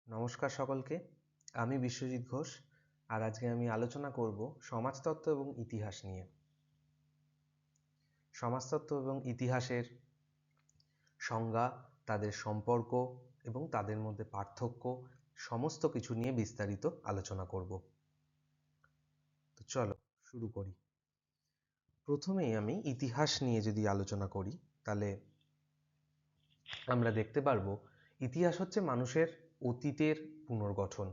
নমস্কার সকলকে। আমি বিশ্বজিৎ ঘোষ। আর আজকে আমি আলোচনা করব সমাজতত্ত্ব এবং ইতিহাস নিয়ে। সমাজতত্ত্ব এবং ইতিহাসের সংজ্ঞা, তাদের সম্পর্ক এবং তাদের মধ্যে পার্থক্য সমস্ত কিছু নিয়ে বিস্তারিত আলোচনা করব। তো চলো শুরু করি। প্রথমেই আমি ইতিহাস নিয়ে যদি আলোচনা করি তাহলে আমরা দেখতে পারবো ইতিহাস হচ্ছে মানুষের অতীতের পুনর্গঠন।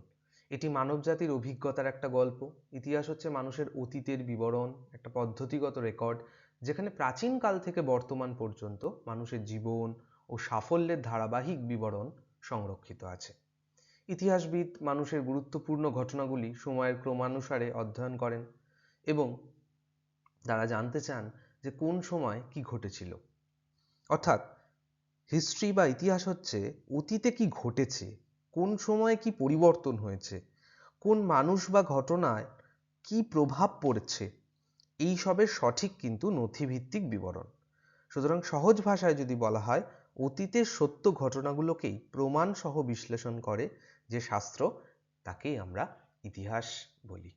এটি মানবজাতির অভিজ্ঞতার একটা গল্প। ইতিহাস হচ্ছে মানুষের অতীতের বিবরণ, একটা পদ্ধতিগত রেকর্ড, যেখানে প্রাচীনকাল থেকে বর্তমান পর্যন্ত মানুষের জীবন ও সাফল্যের ধারাবাহিক বিবরণ সংরক্ষিত আছে। ইতিহাসবিদ মানুষের গুরুত্বপূর্ণ ঘটনাগুলি সময়ের ক্রমানুসারে অধ্যয়ন করেন এবং তারা জানতে চান যে কোন সময় কি ঘটেছিল। অর্থাৎ হিস্ট্রি বা ইতিহাস হচ্ছে অতীতে কি ঘটেছে, কোন সময়ে কি পরিবর্তন হয়েছে, কোন মানুষ বা ঘটনায় কি প্রভাব পড়ছে, এই সবের সঠিক কিন্তু নথিভিত্তিক বিবরণ। সুতরাং সহজ ভাষায় যদি বলা হয়, অতীতের সত্য ঘটনাগুলোকেই প্রমাণ সহ বিশ্লেষণ করে যে শাস্ত্র, তাকেই আমরা ইতিহাস বলি।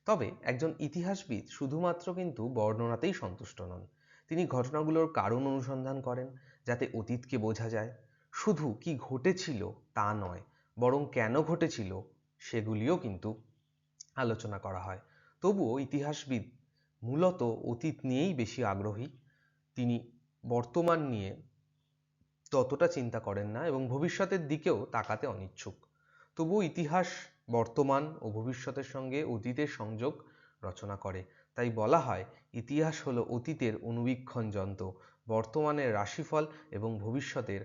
তবে একজন ইতিহাসবিদ শুধুমাত্র কিন্তু বর্ণনাতেই সন্তুষ্ট নন। তিনি ঘটনাগুলোর কারণ অনুসন্ধান করেন যাতে অতীতকে বোঝা যায়। শুধু কি ঘটেছিল তা নয়, বরং কেন ঘটেছিল সেগুলিও কিন্তু আলোচনা করা হয়। তবুও ইতিহাসবিদ মূলত অতীত নিয়েই বেশি আগ্রহী। তিনি বর্তমান নিয়ে ততটা চিন্তা করেন না এবং ভবিষ্যতের দিকেও তাকাতে অনিচ্ছুক। তবুও ইতিহাস বর্তমান ও ভবিষ্যতের সঙ্গে অতীতের সংযোগ রচনা করে। তাই বলা হয় ইতিহাস হলো অতীতের অনুবীক্ষণ যন্ত্র, বর্তমানের রাশিফল এবং ভবিষ্যতের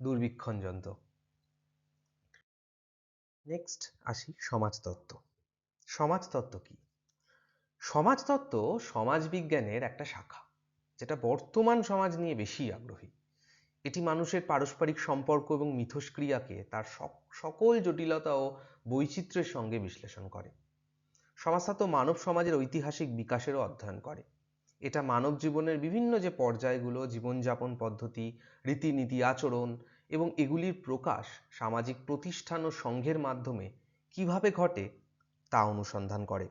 দুর্বীক্ষণ যন্ত্র। নেক্সট আসি সমাজতত্ত্ব। সমাজতত্ত্ব কি? সমাজতত্ত্ব সমাজবিজ্ঞানের একটা শাখা, যেটা বর্তমান সমাজ নিয়ে বেশি আগ্রহী। এটি মানুষের পারস্পরিক সম্পর্ক এবং মিথস্ক্রিয়াকে তার সকল জটিলতা ও বৈচিত্র্যের সঙ্গে বিশ্লেষণ করে। সমাজতত্ত্ব মানব সমাজের ঐতিহাসিক বিকাশেরও অধ্যয়ন করে। এটা মানব জীবনের বিভিন্ন যে পর্যায়গুলো, জীবনযাপন পদ্ধতি, রীতিনীতি, আচরণ এবং এগুলির প্রকাশ সামাজিক প্রতিষ্ঠান ও সংঘের মাধ্যমে কিভাবে ঘটে তা অনুসন্ধান করে।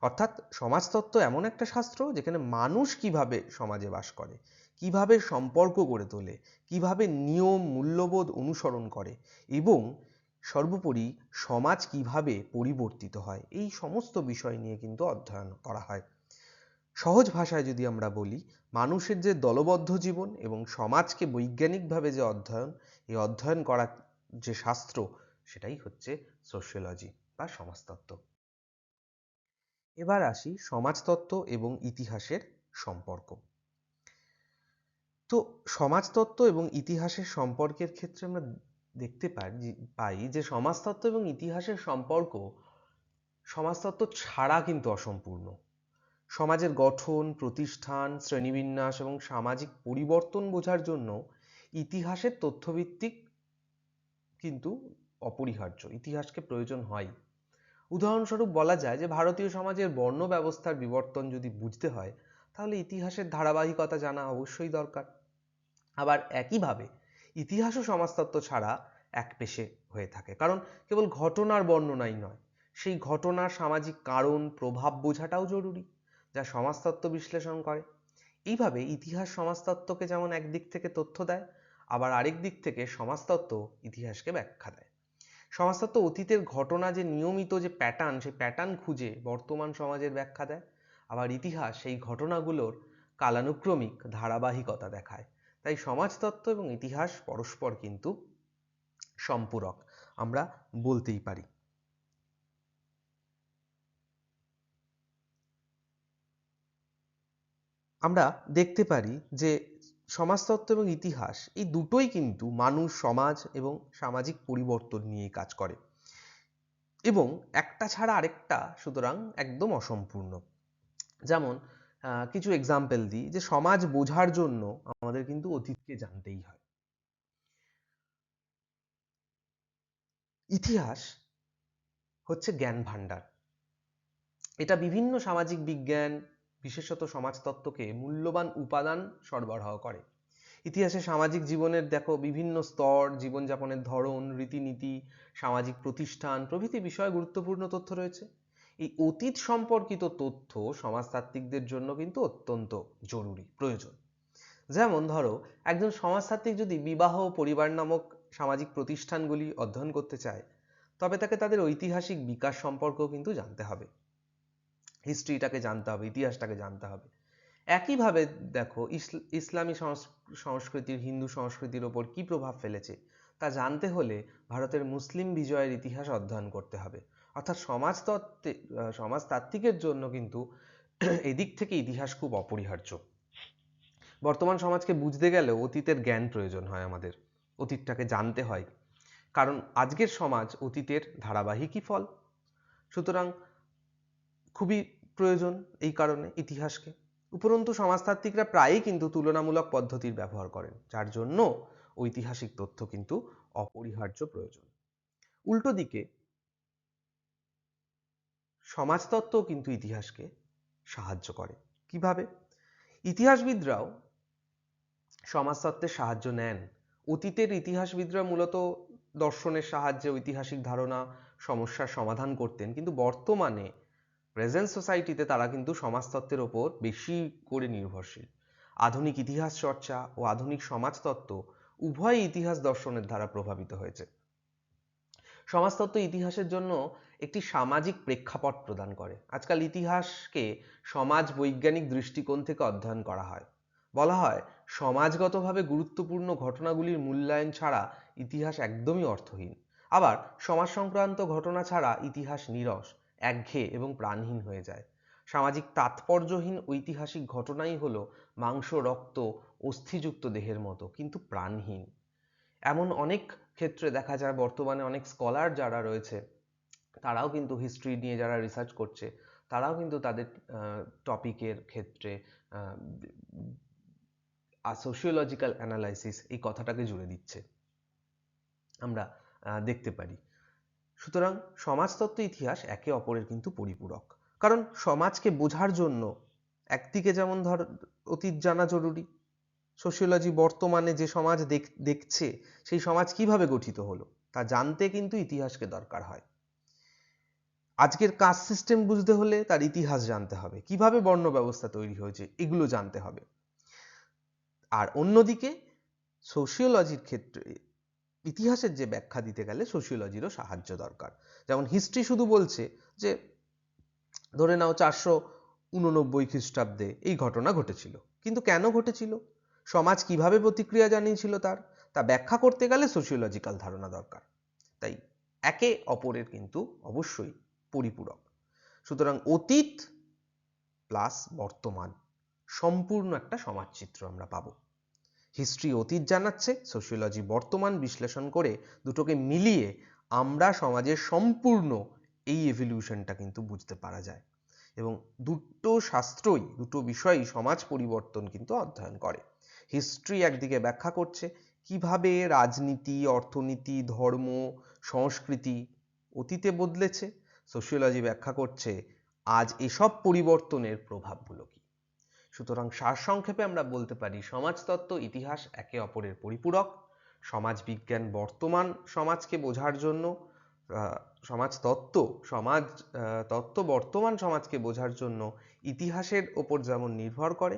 অর্থাৎ সমাজতত্ত্ব এমন একটা শাস্ত্র যেখানে মানুষ কিভাবে সমাজে বাস করে, কিভাবে সম্পর্ক গড়ে তোলে, কিভাবে নিয়ম মূল্যবোধ অনুসরণ করে এবং সর্বোপরি সমাজ কিভাবে পরিবর্তিত হয়, এই সমস্ত বিষয় নিয়ে কিন্তু অধ্যয়ন করা হয়। সহজ ভাষায় যদি আমরা বলি, মানুষের যে দলবদ্ধ জীবন এবং সমাজকে বৈজ্ঞানিকভাবে যে অধ্যয়ন, এই অধ্যয়ন করা যে শাস্ত্র, সেটাই হচ্ছে সোশিওলজি বা সমাজতত্ত্ব। এবার আসি সমাজতত্ত্ব এবং ইতিহাসের সম্পর্ক। তো সমাজতত্ত্ব এবং ইতিহাসের সম্পর্কের ক্ষেত্রে আমরা দেখতে পাই যে সমাজতত্ত্ব এবং ইতিহাসের সম্পর্ক সমাজতত্ত্ব ছাড়া কিন্তু অসম্পূর্ণ। সমাজের গঠন, প্রতিষ্ঠান, শ্রেণীবিন্যাস এবং সামাজিক পরিবর্তন বোঝার জন্য ইতিহাসের তথ্যভিত্তিক কিন্তু অপরিহার্য। ইতিহাসকে প্রয়োজন হয়। উদাহরণস্বরূপ বলা যায় যে ভারতীয় সমাজের বর্ণ ব্যবস্থার বিবর্তন যদি বুঝতে হয়, তাহলে ইতিহাসের ধারাবাহিকতা জানা অবশ্যই দরকার। আবার একইভাবে ইতিহাসও সমাজতত্ত্ব ছাড়া একপেশে হয়ে থাকে, কারণ কেবল ঘটনার বর্ণনাই নয়, সেই ঘটনার সামাজিক কারণ প্রভাব বোঝাটাও জরুরি, যা সমাজতত্ত্ব বিশ্লেষণ করে। এইভাবে ইতিহাস সমাজতত্ত্বকে যেমন একদিক থেকে তথ্য দেয়, আবার আরেক দিক থেকে সমাজতত্ত্ব ইতিহাসকে ব্যাখ্যা দেয়। সমাজতত্ত্ব অতীতের ঘটনা যে নিয়মিত যে প্যাটার্ন, সেই প্যাটার্ন খুঁজে বর্তমান সমাজের ব্যাখ্যা দেয়। আবার ইতিহাস সেই ঘটনাগুলোর কালানুক্রমিক ধারাবাহিকতা দেখায়। তাই সমাজতত্ত্ব এবং ইতিহাস পরস্পর কিন্তু সম্পূরক আমরা বলতেই পারি। আমরা দেখতে পারি যে সমাজতত্ত্ব এবং ইতিহাস এই দুটোই কিন্তু মানুষ, সমাজ এবং সামাজিক পরিবর্তন নিয়ে কাজ করে এবং একটা ছাড়া আরেকটা সুতরাং একদম অসম্পূর্ণ। যেমন কিছু এক্সাম্পল দিই, যে সমাজ বোঝার জন্য আমাদের কিন্তু অতীতকে জানতেই হয়। ইতিহাস হচ্ছে জ্ঞান ভাণ্ডার। এটা বিভিন্ন সামাজিক বিজ্ঞান, বিশেষত সমাজতত্ত্বকে মূল্যবান উপাদান সরবরাহ করে। ইতিহাসে সামাজিক জীবনের দেখো বিভিন্ন স্তর, জীবনযাপনের ধরন, রীতিনীতি, সামাজিক প্রতিষ্ঠান প্রভৃতি বিষয়ে গুরুত্বপূর্ণ তথ্য রয়েছে। এই অতীত সম্পর্কিত তথ্য সমাজতাত্ত্বিকদের জন্য কিন্তু অত্যন্ত জরুরি, প্রয়োজন। যেমন ধরো একজন সমাজতাত্ত্বিক যদি বিবাহ ও পরিবার নামক সামাজিক প্রতিষ্ঠানগুলি অধ্যয়ন করতে চায়, তবে তাকে তাদের ঐতিহাসিক বিকাশ সম্পর্কেও কিন্তু জানতে হবে, হিস্ট্রিটাকে জানতে হবে, ইতিহাসটাকে জানতে হবে। একইভাবে দেখো ইসলামী সংস্কৃতির হিন্দু সংস্কৃতির ওপর কি প্রভাব ফেলেছে তা জানতে হলে ভারতের মুসলিম বিজয়ের ইতিহাস অধ্যয়ন করতে হবে। অর্থাৎ সমাজতাত্ত্বিকের জন্য কিন্তু এদিক থেকে ইতিহাস খুব অপরিহার্য। বর্তমান সমাজকে বুঝতে গেলেও অতীতের জ্ঞান প্রয়োজন হয় আমাদের, অতীতটাকে জানতে হয়, কারণ আজকের সমাজ অতীতের ধারাবাহিকই ফল। সুতরাং খুবই প্রয়োজন এই কারণে ইতিহাসকে। উপরন্তু সমাজতাত্ত্বিকরা প্রায়ই কিন্তু তুলনামূলক পদ্ধতির ব্যবহার করেন, যার জন্য ঐতিহাসিক তথ্য কিন্তু অপরিহার্য প্রয়োজন। উল্টো দিকে সমাজতত্ত্ব কিন্তু ইতিহাসকে সাহায্য করে। কিভাবে? ইতিহাসবিদরাও সমাজতত্ত্বের সাহায্য নেন। অতীতের ইতিহাসবিদরা মূলত দর্শনের সাহায্যে ঐতিহাসিক ধারণা, সমস্যার সমাধান করতেন, কিন্তু বর্তমানে প্রেজেন্ট সোসাইটিতে তারা কিন্তু সমাজতত্ত্বের ওপর বেশি করে নির্ভরশীল। আধুনিক ইতিহাস চর্চা ও আধুনিক সমাজতত্ত্ব উভয় ইতিহাস দর্শনের দ্বারা প্রভাবিত হয়েছে। সমাজতত্ত্ব ইতিহাসের জন্য একটি সামাজিক প্রেক্ষাপট প্রদান করে। আজকাল ইতিহাসকে সমাজ বৈজ্ঞানিক দৃষ্টিকোণ থেকে অধ্যয়ন করা হয়। বলা হয় সমাজগতভাবে গুরুত্বপূর্ণ ঘটনাগুলির মূল্যায়ন ছাড়া ইতিহাস একদমই অর্থহীন। আবার সমাজ সংক্রান্ত ঘটনা ছাড়া ইতিহাস নীরস, একঘেয়ে এবং প্রাণহীন হয়ে যায়। সামাজিক তাৎপর্যহীন ঐতিহাসিক ঘটনাই হলো মাংস, রক্ত, অস্থিযুক্ত দেহের মতো, কিন্তু প্রাণহীন। এমন অনেক ক্ষেত্রে দেখা যায় বর্তমানে অনেক স্কলার যারা রয়েছে তারাও কিন্তু হিস্ট্রি নিয়ে যারা রিসার্চ করছে তারাও কিন্তু তাদের টপিকের ক্ষেত্রে সোশিওলজিক্যাল অ্যানালাইসিস এই কথাটাকে জুড়ে দিচ্ছে, আমরা দেখতে পারি। সুতরাং সমাজতত্ত্ব ইতিহাস একে অপরের কিন্তু পরিপূরক। কারণ সমাজকে বোঝার জন্য একদিকে যেমন ধর অতীত জানা জরুরি, সোশিওলজি বর্তমানে যে সমাজ দেখছে সেই সমাজ কিভাবে গঠিত হলো তা জানতে কিন্তু ইতিহাসকে দরকার হয়। আজকের কাস্ট সিস্টেম বুঝতে হলে তার ইতিহাস জানতে হবে, কিভাবে বর্ণ ব্যবস্থা তৈরি হয়েছে এগুলো জানতে হবে। আর অন্যদিকে সোশিওলজির ক্ষেত্রে ইতিহাসের যে ব্যাখ্যা দিতে গেলে সোশিওলজিরও সাহায্য দরকার। যেমন হিস্ট্রি শুধু বলছে যে ধরে নাও 489 খ্রিস্টাব্দে এই ঘটনা ঘটেছিল, কিন্তু কেন ঘটেছিল, সমাজ কিভাবে প্রতিক্রিয়া জানিয়েছিল তা ব্যাখ্যা করতে গেলে সোশিওলজিক্যাল ধারণা দরকার। তাই একে অপরের কিন্তু অবশ্যই পরিপূরক। সুতরাং অতীত প্লাস বর্তমান সম্পূর্ণ একটা সমাজচিত্র আমরা পাবো। হিস্ট্রি অতীত জানাচ্ছে, সোশিওলজি বর্তমান বিশ্লেষণ করে দুটোকে মিলিয়ে আমরা সমাজের সম্পূর্ণ এই এভলিউশনটা কিন্তু বুঝতে পারা যায়। এবং দুটো শাস্ত্রই, দুটো বিষয়ই সমাজ পরিবর্তন কিন্তু অধ্যয়ন করে। হিস্ট্রি একদিকে ব্যাখ্যা করছে কিভাবে রাজনীতি, অর্থনীতি, ধর্ম, সংস্কৃতি অতীতে বদলেছে, সোশিওলজি ব্যাখ্যা করছে আজ এসব পরিবর্তনের প্রভাবগুলো কি। সুতরাং সারসংক্ষেপে আমরা বলতে পারি সমাজতত্ত্ব ইতিহাস একে অপরের পরিপূরক। সমাজবিজ্ঞান বর্তমান সমাজকে বোঝার জন্য, সমাজতত্ত্ব বর্তমান সমাজকে বোঝার জন্য ইতিহাসের ওপর যেমন নির্ভর করে,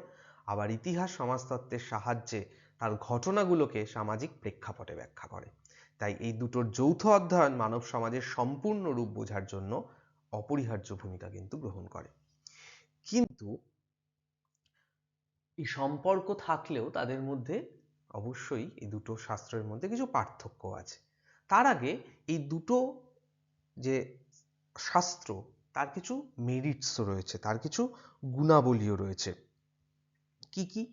আবার ইতিহাস সমাজতত্ত্বের সাহায্যে তার ঘটনাগুলোকে সামাজিক প্রেক্ষাপটে ব্যাখ্যা করে। তাই এই দুটোর যৌথ অধ্যয়ন মানব সমাজের সম্পূর্ণ রূপ বোঝার জন্য অপরিহার্য ভূমিকা কিন্তু গ্রহণ করে। কিন্তু এই সম্পর্ক থাকলেও তাদের মধ্যে অবশ্যই এই দুটো শাস্ত্রের মধ্যে কিছু পার্থক্য আছে। তার আগে এই দুটো যে শাস্ত্র তার কিছু মেরিটস রয়েছে, তার কিছু গুণাবলীও রয়েছে। কি কি?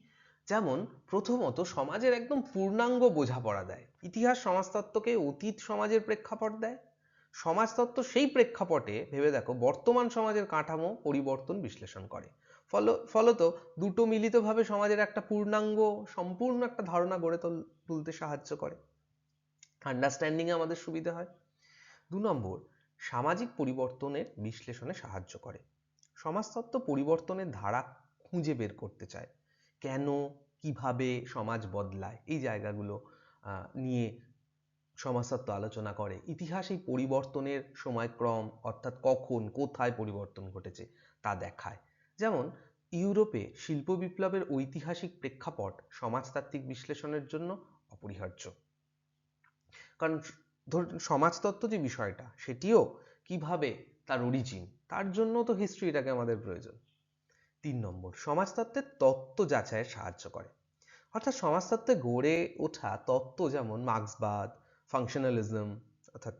যেমন প্রথমত সমাজের একদম পূর্ণাঙ্গ বোঝাপড়া দেয়। ইতিহাস সমাজতত্ত্বকে অতীত সমাজের প্রেক্ষাপট দেয়, সমাজতত্ত্ব সেই প্রেক্ষাপটে ভেবে দেখো বর্তমান সমাজের কাঠামো পরিবর্তন বিশ্লেষণ করে। ফলত দুটো মিলিতভাবে সমাজের একটা পূর্ণাঙ্গ সম্পূর্ণ একটা ধারণা গড়ে তুলতে সাহায্য করে, আন্ডারস্ট্যান্ডিংয়ে আমাদের সুবিধা হয়। 2 নম্বর, সামাজিক পরিবর্তনের বিশ্লেষণে সাহায্য করে। সমাজতত্ত্ব পরিবর্তনের ধারা খুঁজে বের করতে চায়, কেন, কিভাবে সমাজ বদলায় এই জায়গাগুলো নিয়ে সমাজতত্ত্ব আলোচনা করে। ইতিহাস এই পরিবর্তনের সময়ক্রম অর্থাৎ কখন কোথায় পরিবর্তন ঘটেছে তা দেখায়। যেমন ইউরোপে শিল্প বিপ্লবের ঐতিহাসিক প্রেক্ষাপট সমাজতাত্ত্বিক বিশ্লেষণের জন্য অপরিহার্য। কারণ ধরুন সমাজতত্ত্ব যে বিষয়টা সেটিও কিভাবে তার অরিজিন, তার জন্য তো হিস্ট্রিটাকে আমাদের প্রয়োজন। 3 নম্বর, সমাজতত্ত্বের তত্ত্ব যাচাইয়ের সাহায্য করে। অর্থাৎ সমাজতত্ত্বে গড়ে ওঠা তত্ত্ব যেমন মার্ক্সবাদ, ফাংশনালিজম অর্থাৎ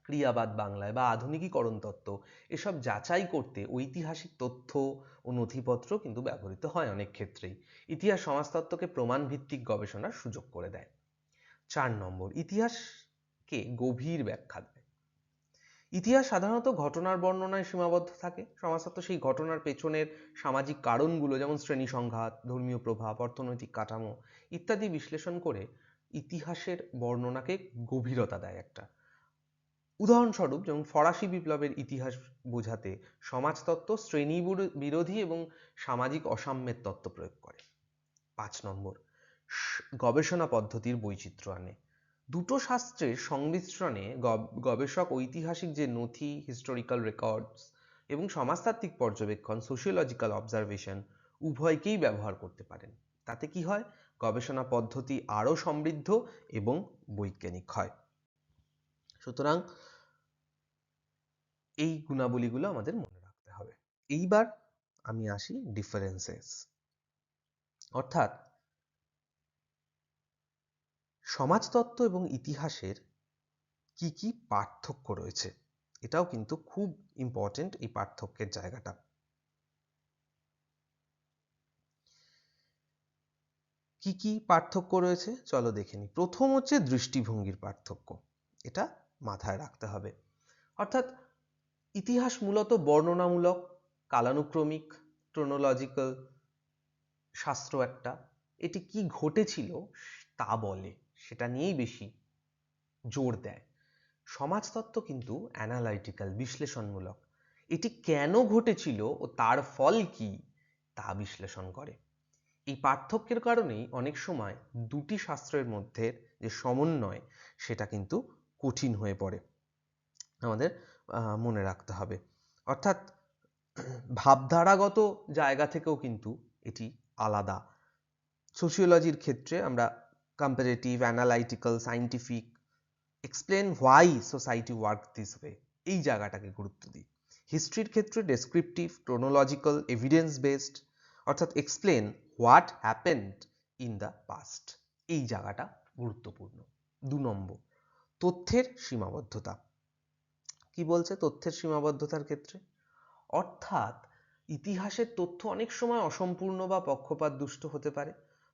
ক্রিয়াবাদ বাংলায় বা আধুনিকীকরণ তত্ত্ব, এসব যাচাই করতে ঐতিহাসিক তথ্য ও নথিপত্র কিন্তু ব্যবহৃত হয় অনেক ক্ষেত্রেই। ইতিহাস সমাজতত্ত্বকে প্রমাণ ভিত্তিক গবেষণার সুযোগ করে দেয়। 4 নম্বর, ইতিহাসকে গভীর ব্যাখ্যা দেয়। ইতিহাস সাধারণত ঘটনার বর্ণনায় সীমাবদ্ধ থাকে। সমাজতত্ত্ব সেই ঘটনার পেছনের সামাজিক কারণগুলো যেমন শ্রেণী সংঘাত, ধর্মীয় প্রভাব, অর্থনৈতিক কাঠামো ইত্যাদি বিশ্লেষণ করে ইতিহাসের বর্ণনাকে গভীরতা দেয় একটা। উদাহরণস্বরূপ যেমন ফরাসি বিপ্লবের ইতিহাস বোঝাতে সমাজতত্ত্ব শ্রেণী বিরোধী এবং সামাজিক অসাম্যের তত্ত্ব প্রয়োগ করে। 5 নম্বর, গবেষণা পদ্ধতির বৈচিত্র্য আনে। দুটো শাস্ত্রের সংমিশ্রণে গবেষক ঐতিহাসিক যে নথি, হিস্টোরিক্যাল রেকর্ডস এবং সমাজতাত্ত্বিক পর্যবেক্ষণ, সোশিওলজিক্যাল অবজারভেশন উভয়কেই ব্যবহার করতে পারেন। তাতে কি হয়? গবেষণা পদ্ধতি আরও সমৃদ্ধ এবং বৈজ্ঞানিক হয়। সুতরাং এই গুণাবলীগুলো আমাদের মনে রাখতে হবে। এইবার আমি আসি ডিফারেন্সেস, অর্থাৎ সমাজতত্ত্ব এবং ইতিহাসের কি কি পার্থক্য রয়েছে। এটাও কিন্তু খুব ইম্পর্টেন্ট, এই পার্থক্যের জায়গাটা। কি কি পার্থক্য রয়েছে চলো দেখে নিই। প্রথম হচ্ছে দৃষ্টিভঙ্গির পার্থক্য, এটা মাথায় রাখতে হবে। অর্থাৎ ইতিহাস মূলত বর্ণনামূলক, কালানুক্রমিক, ক্রোনোলজিক্যাল শাস্ত্র একটা। এটি কি ঘটেছিল তা বলে, সেটা নিয়েই বেশি জোর দেয়। সমাজতত্ত্ব কিন্তু অ্যানালাইটিক্যাল, বিশ্লেষণমূলক। এটি কেন ঘটেছিল ও তার ফল কি তা বিশ্লেষণ করে। এই পার্থক্যের কারণেই অনেক সময় দুটি শাস্ত্রের মধ্যে যে সমন্বয় সেটা কিন্তু কঠিন হয়ে পড়ে, আমাদের মনে রাখতে হবে। অর্থাৎ ভাবধারাগত জায়গা থেকেও কিন্তু এটি আলাদা। সোশিওলজির ক্ষেত্রে আমরা comparative, analytical, scientific, explain why society work this way, এই জায়গাটাকে গুরুত্ব দিই। হিস্ট্রির ক্ষেত্রে ডেসক্রিপটিভ, ক্রোনোলজিক্যাল, এভিডেন্স বেসড, অর্থাৎ explain what happened in the past, এই জায়গাটা গুরুত্বপূর্ণ। 2 নম্বর, তথ্যের সীমাবদ্ধতা। কি বলছে তথ্যের সীমাবদ্ধতার ক্ষেত্রে? অর্থাৎ ইতিহাসের তথ্য অনেক সময় অসম্পূর্ণ বা পক্ষপাত দুষ্ট হতে পারে।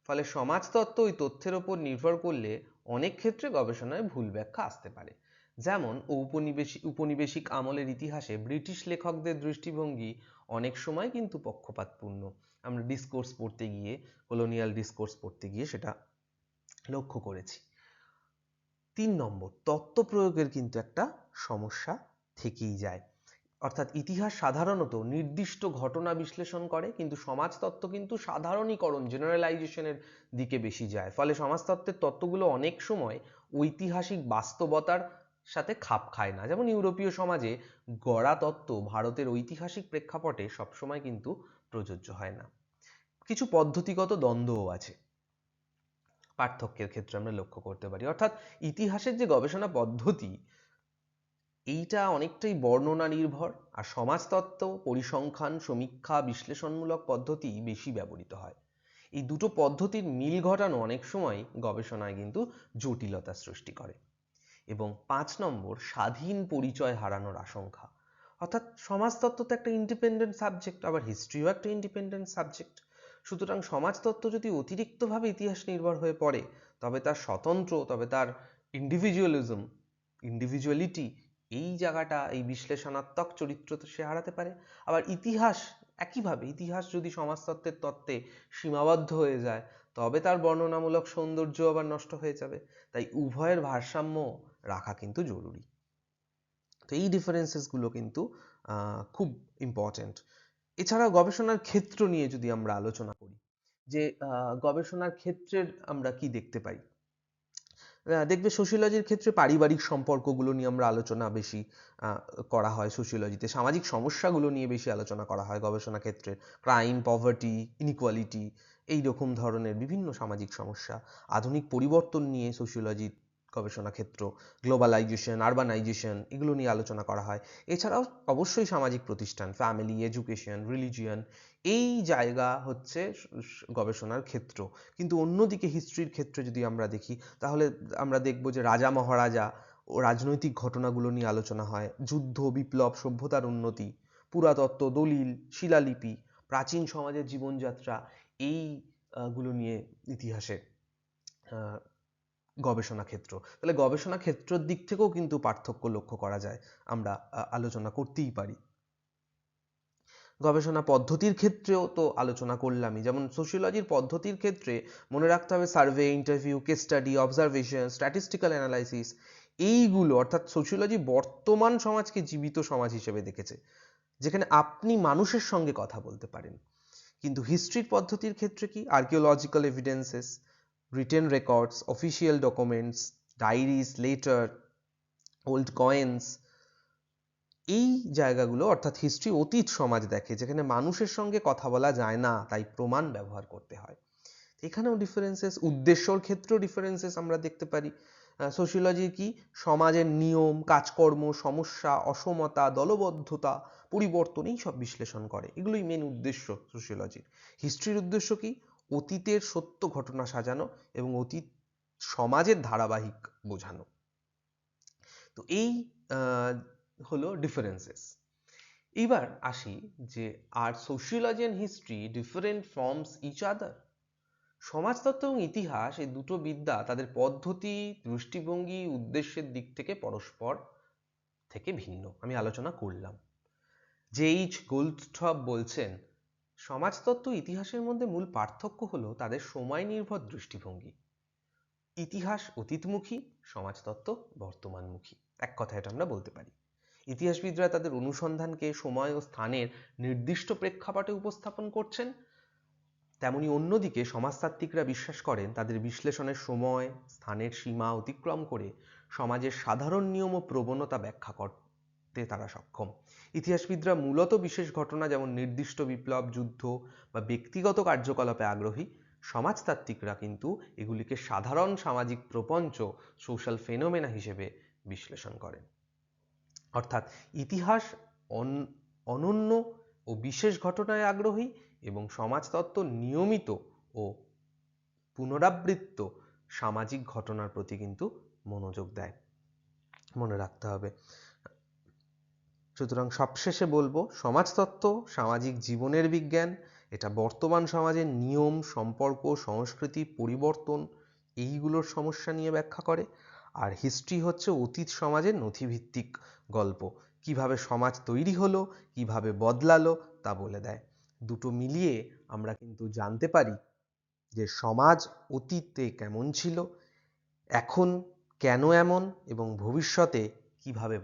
ফলে সমাজতত্ত্ব ওই তথ্যের ওপর নির্ভর করলে অনেক ক্ষেত্রে গবেষণায় ভুল ব্যাখ্যা আসতে পারে। যেমন উপনিবেশিক আমলের ইতিহাসে ব্রিটিশ লেখকদের দৃষ্টিভঙ্গি অনেক সময় কিন্তু পক্ষপাতপূর্ণ। আমরা ডিসকোর্স পড়তে গিয়ে, কলোনিয়াল ডিসকোর্স পড়তে গিয়ে সেটা লক্ষ্য করেছি। 3 নম্বর, তত্ত্ব প্রয়োগের কিন্তু একটা সমস্যা থেকেই যায়। অর্থাৎ ইতিহাস সাধারণত নির্দিষ্ট ঘটনা বিশ্লেষণ করে, কিন্তু সমাজতত্ত্ব কিন্তু সাধারণীকরণ, জেনারেলাইজেশনের দিকে বেশি যায়। ফলে সমাজতত্ত্বের তত্ত্বগুলো অনেক সময় ঐতিহাসিক বাস্তবতার সাথে খাপ খায় না। যেমন ইউরোপীয় সমাজে গড়া তত্ত্ব ভারতের ঐতিহাসিক প্রেক্ষাপটে সবসময় কিন্তু প্রযোজ্য হয় না। কিছু পদ্ধতিগত দ্বন্দ্বও আছে, পার্থক্যের ক্ষেত্রে আমরা লক্ষ্য করতে পারি। অর্থাৎ ইতিহাসের যে গবেষণা পদ্ধতি, এইটা অনেকটাই বর্ণনা নির্ভর, আর সমাজতত্ত্ব, পরিসংখ্যান, সমীক্ষা, বিশ্লেষণমূলক পদ্ধতি বেশি ব্যবহৃত হয়। এই দুটো পদ্ধতির মিল ঘটানো অনেক সময় গবেষণায় কিন্তু জটিলতা সৃষ্টি করে। এবং 5 নম্বর, স্বাধীন পরিচয় হারানোর আশঙ্কা। অর্থাৎ সমাজতত্ত্ব তো একটা ইন্ডিপেন্ডেন্ট সাবজেক্ট, আবার হিস্ট্রিও একটা ইন্ডিপেন্ডেন্ট সাবজেক্ট। সুতরাং সমাজতত্ত্ব যদি অতিরিক্তভাবে ইতিহাস নির্ভর হয়ে পড়ে, তবে তার স্বতন্ত্র, তবে তার ইন্ডিভিজুয়ালিটি, এই জায়গাটা, এই বিশ্লেষণাত্মক চরিত্র তো সে হারাতে পারে। আবার ইতিহাস একইভাবে, ইতিহাস যদি সমাজতত্ত্বের তত্ত্বে সীমাবদ্ধ হয়ে যায়, তবে তার বর্ণনামূলক সৌন্দর্য আবার নষ্ট হয়ে যাবে। তাই উভয়ের ভারসাম্য রাখা কিন্তু জরুরি। তো এই ডিফারেন্সেসগুলো কিন্তু খুব ইম্পর্টেন্ট। এছাড়া গবেষণার ক্ষেত্র নিয়ে যদি আমরা আলোচনা করি, যে গবেষণার ক্ষেত্রের আমরা কি দেখতে পাই, দেখবে সোশিওলজির ক্ষেত্রে পারিবারিক সম্পর্কগুলো নিয়ে আমরা আলোচনা বেশি করা হয়। সোশিওলজিতে সামাজিক সমস্যাগুলো নিয়ে বেশি আলোচনা করা হয় গবেষণা ক্ষেত্রে। ক্রাইম, পভার্টি, ইনইকুয়ালিটি, এই রকম ধরনের বিভিন্ন সামাজিক সমস্যা, আধুনিক পরিবর্তন নিয়ে সোশিওলজি গবেষণা ক্ষেত্র, গ্লোবালাইজেশন, আরবানাইজেশন, এগুলো নিয়ে আলোচনা করা হয়। এছাড়াও অবশ্যই সামাজিক প্রতিষ্ঠান, ফ্যামিলি, এডুকেশন, রিলিজিয়ন, এই জায়গা হচ্ছে গবেষণার ক্ষেত্র। কিন্তু অন্যদিকে হিস্ট্রির ক্ষেত্রে যদি আমরা দেখি, তাহলে আমরা দেখব যে রাজা মহারাজা ও রাজনৈতিক ঘটনাগুলো নিয়ে আলোচনা হয়, যুদ্ধ, বিপ্লব, সভ্যতার উন্নতি, পুরাতত্ত্ব, দলিল, শিলালিপি, প্রাচীন সমাজের জীবনযাত্রা, এই গুলো নিয়ে ইতিহাসে গবেষণা ক্ষেত্র। তাহলে গবেষণা ক্ষেত্রের দিক থেকেও কিন্তু পার্থক্য লক্ষ্য করা যায়, আমরা আলোচনা করতেই পারি। গবেষণা পদ্ধতির ক্ষেত্রেও তো আলোচনা করলামই, যেমন সোশিওলজির পদ্ধতির ক্ষেত্রে মনে রাখতে হবে survey, interview, case study, observation, statistical analysis, এইগুলো, অর্থাৎ সোশিওলজি বর্তমান সমাজকে জীবিত সমাজ হিসেবে দেখেছে, যেখানে আপনি মানুষের সঙ্গে কথা বলতে পারেন। কিন্তু হিস্ট্রির পদ্ধতির ক্ষেত্রে কি? Archaeological evidences, written records, official documents, diaries, letter, old coins, এই জায়গাগুলো, অর্থাৎ হিস্ট্রি অতীত সমাজ দেখে, যেখানে মানুষের সঙ্গে কথা বলা যায় না, তাই প্রমাণ ব্যবহার করতে হয়। এখানেও ডিফারেন্সেস, উদ্দেশ্যর ক্ষেত্রেও ডিফারেন্সেস আমরা দেখতে পারি। সোশিওলজি কি? সমাজের নিয়ম, কাজকর্ম, সমস্যা, অসমতা, দলবদ্ধতা, পরিবর্তন, এই সব বিশ্লেষণ করে, এগুলোই মেন উদ্দেশ্য সোশিওলজির। হিস্ট্রির উদ্দেশ্য কি? অতীতের সত্য ঘটনা সাজানো এবং অতীত সমাজের ধারাবাহিক বোঝানো। তো এই হলো ডিফারেন্সেস। এবার আসি যে আর sociology and history different from each other. সমাজতত্ত্ব এবং ইতিহাস, এই দুটো বিদ্যা তাদের পদ্ধতি, দৃষ্টিভঙ্গি, উদ্দেশ্যের দিক থেকে পরস্পর থেকে ভিন্ন, আমি আলোচনা করলাম। জে.এইচ গোল্ডস্টপ বলছেন, সমাজতত্ত্ব ইতিহাসের মধ্যে মূল পার্থক্য হলো তাদের সময় নির্ভর দৃষ্টিভঙ্গি। ইতিহাস অতীতমুখী, সমাজতত্ত্ব বর্তমানমুখী। এক কথা এটা আমরা বলতে পারি। ইতিহাসবিদরা তাদের অনুসন্ধানকে সময় ও স্থানের নির্দিষ্ট প্রেক্ষাপটে উপস্থাপন করছেন, তেমনি অন্যদিকে সমাজতাত্ত্বিকরা বিশ্বাস করেন তাদের বিশ্লেষণের সময়, স্থানের সীমা অতিক্রম করে সমাজের সাধারণ নিয়ম ও প্রবণতা ব্যাখ্যা করতে তারা সক্ষম। ইতিহাসবিদরা মূলত বিশেষ ঘটনা, যেমন নির্দিষ্ট বিপ্লব, যুদ্ধ বা ব্যক্তিগত কার্যকলাপে আগ্রহী। সমাজতাত্ত্বিকরা কিন্তু এগুলিকে সাধারণ সামাজিক প্রপঞ্চ, সোশ্যাল ফেনোমেনা হিসেবে বিশ্লেষণ করেন। অর্থাৎ ইতিহাস অনন্য ও বিশেষ ঘটনায় আগ্রহী এবং সমাজতত্ত্ব নিয়মিত ও পুনরাবৃত্ত সামাজিক ঘটনার প্রতি কিন্তু মনোযোগ দেয়, মনে রাখতে হবে। সুতরাং সবশেষে বলবো, সমাজতত্ত্ব সামাজিক জীবনের বিজ্ঞান, এটা বর্তমান সমাজের নিয়ম, সম্পর্ক, সংস্কৃতি, পরিবর্তন, এইগুলোর সমস্যা নিয়ে ব্যাখ্যা করে। আর হিস্ট্রি হচ্ছে অতীত সমাজের নথিভিত্তিক গল্প, কিভাবে সমাজ তৈরি হলো, কিভাবে বদলালো, তা বলে দেয়। দুটো মিলিয়ে আমরা কিন্তু জানতে পারি যে সমাজ অতীতে কেমন ছিল, এখন কেন এমন, এবং ভবিষ্যতে কিভাবে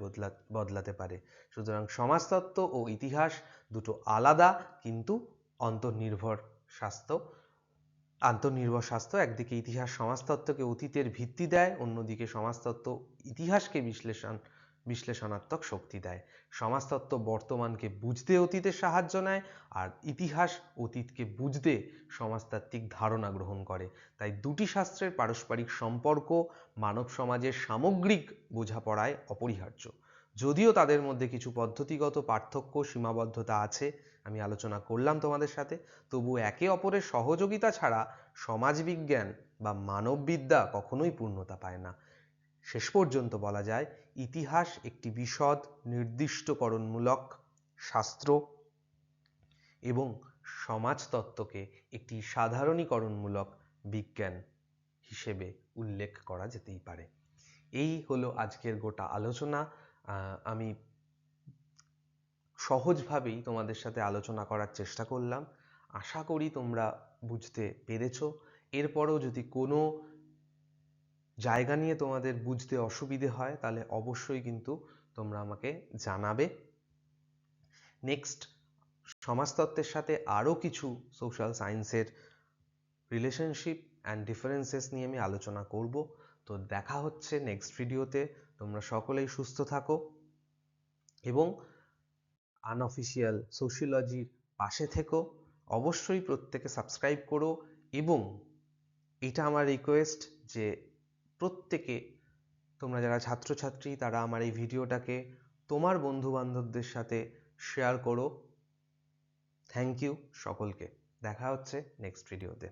বদলাতে পারে। সুতরাং সমাজতত্ত্ব ও ইতিহাস দুটো আলাদা কিন্তু আন্তর্নির্ভর শাস্ত্র। একদিকে ইতিহাস সমাজতত্ত্বকে অতীতের ভিত্তি দেয়, অন্যদিকে সমাজতত্ত্ব ইতিহাসকে বিশ্লেষণাত্মক শক্তি দেয়। সমাজতত্ত্ব বর্তমানকে বুঝতে অতীতের সাহায্য নেয়, আর ইতিহাস অতীতকে বুঝতে সমাজতাত্ত্বিক ধারণা গ্রহণ করে। তাই দুটি শাস্ত্রের পারস্পরিক সম্পর্ক মানব সমাজের সামগ্রিক বোঝাপড়ায় অপরিহার্য। যদিও তাদের মধ্যে কিছু পদ্ধতিগত পার্থক্য, সীমাবদ্ধতা আছে, আমি আলোচনা করলাম তোমাদের সাথে, তবু একে অপরের সহযোগিতা ছাড়া সমাজবিজ্ঞান বা মানববিদ্যা কখনোই পূর্ণতা পায় না। শেষ পর্যন্ত বলা যায়, ইতিহাস একটি বিশদ নির্দিষ্টকরণমূলক শাস্ত্র এবং সমাজতত্ত্বকে একটি সাধারণীকরণমূলক বিজ্ঞান হিসেবে উল্লেখ করা যেতেই পারে। এই হলো আজকের গোটা আলোচনা। আমি সহজভাবেই তোমাদের সাথে আলোচনা করার চেষ্টা করলাম। আশা করি তোমরা বুঝতে পেরেছো। এরপরও যদি কোনো জায়গা নিয়ে তোমাদের বুঝতে অসুবিধে হয়, তাহলে অবশ্যই কিন্তু তোমরা আমাকে জানাবে। নেক্সট সমাজতত্ত্বের সাথে আরও কিছু সোশ্যাল সায়েন্সের রিলেশনশিপ অ্যান্ড ডিফারেন্সেস নিয়ে আমি আলোচনা করব। তো দেখা হচ্ছে নেক্সট ভিডিওতে। তোমরা সকলেই সুস্থ থাকো এবং আনঅফিসিয়াল সোশিওলজির পাশে থেকো। অবশ্যই প্রত্যেকে সাবস্ক্রাইব করো এবং এটা আমার রিকোয়েস্ট যে প্রত্যেকে তোমরা যারা ছাত্রছাত্রী তারা আমার এই ভিডিওটাকে তোমার বন্ধুবান্ধবদের সাথে শেয়ার করো। থ্যাংক ইউ সকলকে। দেখা হচ্ছে নেক্সট ভিডিওতে।